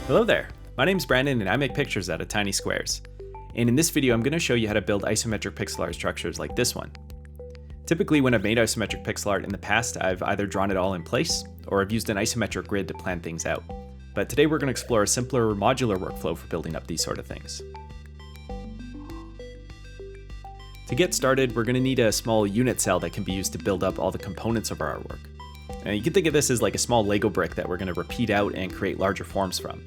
Hello there, my name's Brandon and I make pictures out of tiny squares. And in this video I'm going to show you how to build isometric pixel art structures like this one. Typically when I've made isometric pixel art in the past, I've either drawn it all in place, or I've used an isometric grid to plan things out. But today we're going to explore a simpler modular workflow for building up these sort of things. To get started, we're going to need a small unit cell that can be used to build up all the components of our artwork. Now, you can think of this as like a small Lego brick that we're going to repeat out and create larger forms from.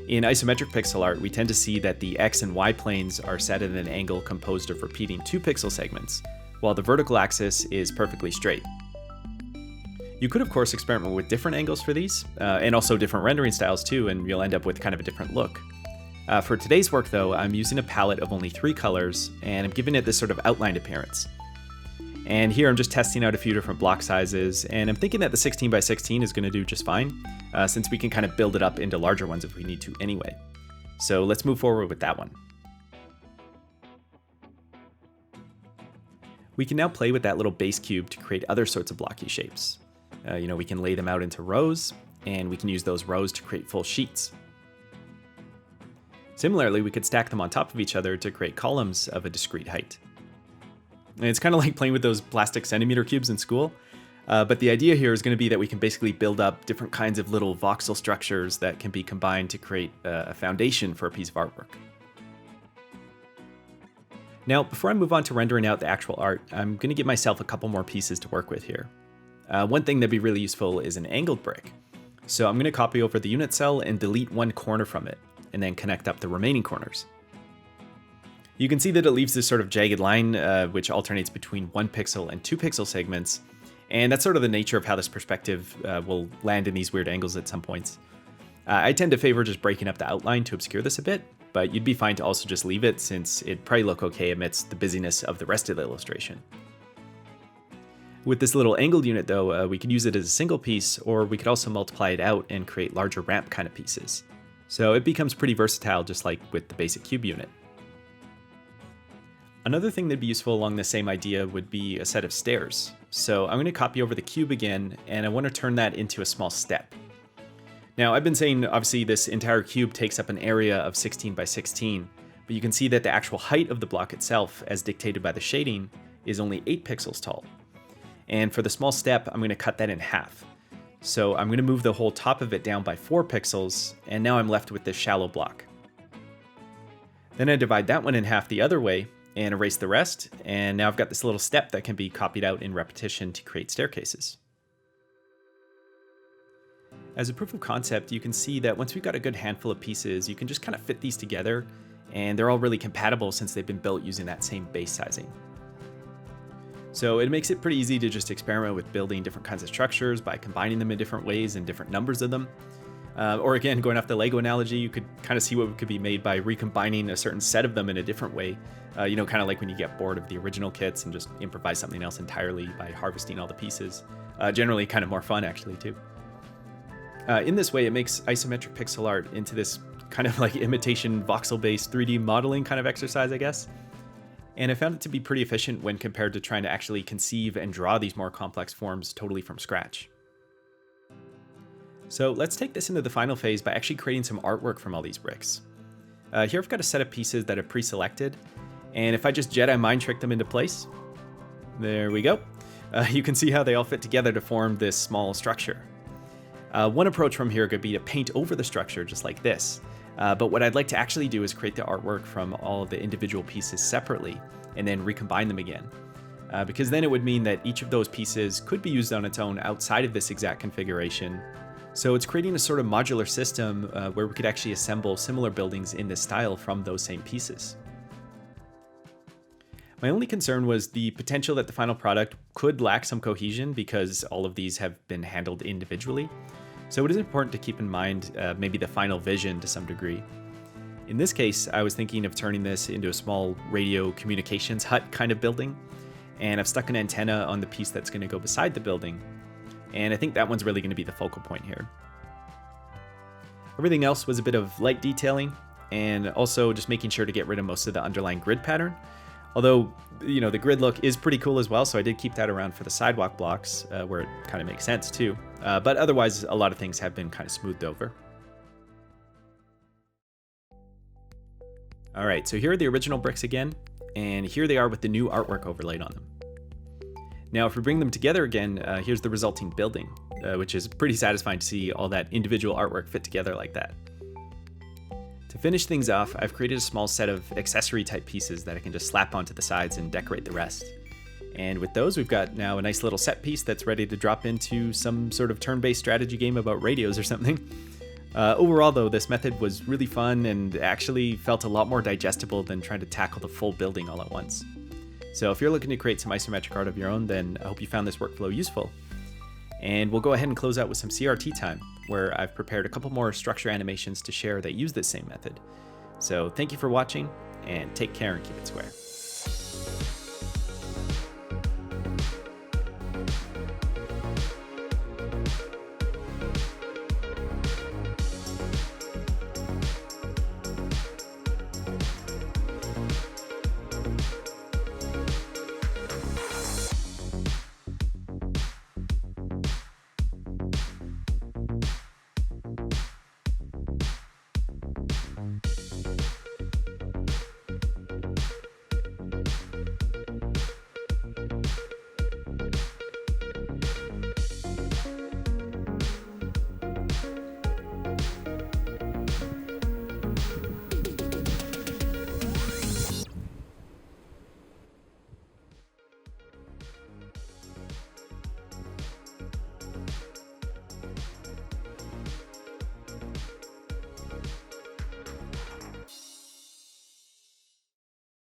In isometric pixel art, we tend to see that the X and Y planes are set at an angle composed of repeating 2 pixel segments, while the vertical axis is perfectly straight. You could of course experiment with different angles for these, and also different rendering styles too, and you'll end up with kind of a different look. For today's work though, I'm using a palette of only 3 colors, and I'm giving it this sort of outlined appearance. And here I'm just testing out a few different block sizes, and I'm thinking that the 16 by 16 is going to do just fine, since we can kind of build it up into larger ones if we need to anyway. So let's move forward with that one. We can now play with that little base cube to create other sorts of blocky shapes. We can lay them out into rows, and we can use those rows to create full sheets. Similarly, we could stack them on top of each other to create columns of a discrete height. And it's kind of like playing with those plastic centimeter cubes in school, but the idea here is going to be that we can basically build up different kinds of little voxel structures that can be combined to create a foundation for a piece of artwork. Now, before I move on to rendering out the actual art, I'm going to give myself a couple more pieces to work with here. One thing that'd be really useful is an angled brick. So I'm going to copy over the unit cell and delete one corner from it, and then connect up the remaining corners. You can see that it leaves this sort of jagged line, which alternates between 1 pixel and 2 pixel segments, and that's sort of the nature of how this perspective will land in these weird angles at some points. I tend to favor just breaking up the outline to obscure this a bit, but you'd be fine to also just leave it since it'd probably look okay amidst the busyness of the rest of the illustration. With this little angled unit though, we could use it as a single piece, or we could also multiply it out and create larger ramp kind of pieces. So it becomes pretty versatile, just like with the basic cube unit. Another thing that'd be useful along the same idea would be a set of stairs. So I'm going to copy over the cube again, and I want to turn that into a small step. Now I've been saying obviously this entire cube takes up an area of 16 by 16, but you can see that the actual height of the block itself, as dictated by the shading, is only 8 pixels tall. And for the small step, I'm going to cut that in half. So I'm going to move the whole top of it down by 4 pixels, and now I'm left with this shallow block. Then I divide that one in half the other way, and erase the rest, and now I've got this little step that can be copied out in repetition to create staircases. As a proof of concept, you can see that once we've got a good handful of pieces, you can just kind of fit these together, and they're all really compatible since they've been built using that same base sizing. So it makes it pretty easy to just experiment with building different kinds of structures by combining them in different ways and different numbers of them. Or again, going off the Lego analogy, you could kind of see what could be made by recombining a certain set of them in a different way. Kind of like when you get bored of the original kits and just improvise something else entirely by harvesting all the pieces. Generally kind of more fun actually too. In this way, it makes isometric pixel art into this kind of like imitation voxel-based 3D modeling kind of exercise, I guess. And I found it to be pretty efficient when compared to trying to actually conceive and draw these more complex forms totally from scratch. So let's take this into the final phase by actually creating some artwork from all these bricks. Here I've got a set of pieces that I've pre-selected, and if I just Jedi mind trick them into place, there we go. You can see how they all fit together to form this small structure. One approach from here could be to paint over the structure just like this, but what I'd like to actually do is create the artwork from all of the individual pieces separately, and then recombine them again. Because then it would mean that each of those pieces could be used on its own outside of this exact configuration. So it's creating a sort of modular system where we could actually assemble similar buildings in this style from those same pieces. My only concern was the potential that the final product could lack some cohesion because all of these have been handled individually. So it is important to keep in mind maybe the final vision to some degree. In this case, I was thinking of turning this into a small radio communications hut kind of building, and I've stuck an antenna on the piece that's going to go beside the building. And I think that one's really going to be the focal point here. Everything else was a bit of light detailing, and also just making sure to get rid of most of the underlying grid pattern. Although, the grid look is pretty cool as well, so I did keep that around for the sidewalk blocks, where it kind of makes sense too. But otherwise, a lot of things have been kind of smoothed over. All right, so here are the original bricks again, and here they are with the new artwork overlaid on them. Now, if we bring them together again, here's the resulting building, which is pretty satisfying to see all that individual artwork fit together like that. To finish things off, I've created a small set of accessory type pieces that I can just slap onto the sides and decorate the rest. And with those, we've got now a nice little set piece that's ready to drop into some sort of turn-based strategy game about radios or something. Overall though, this method was really fun and actually felt a lot more digestible than trying to tackle the full building all at once. So if you're looking to create some isometric art of your own, then I hope you found this workflow useful. And we'll go ahead and close out with some CRT time, where I've prepared a couple more structure animations to share that use this same method. So thank you for watching, and take care and keep it square.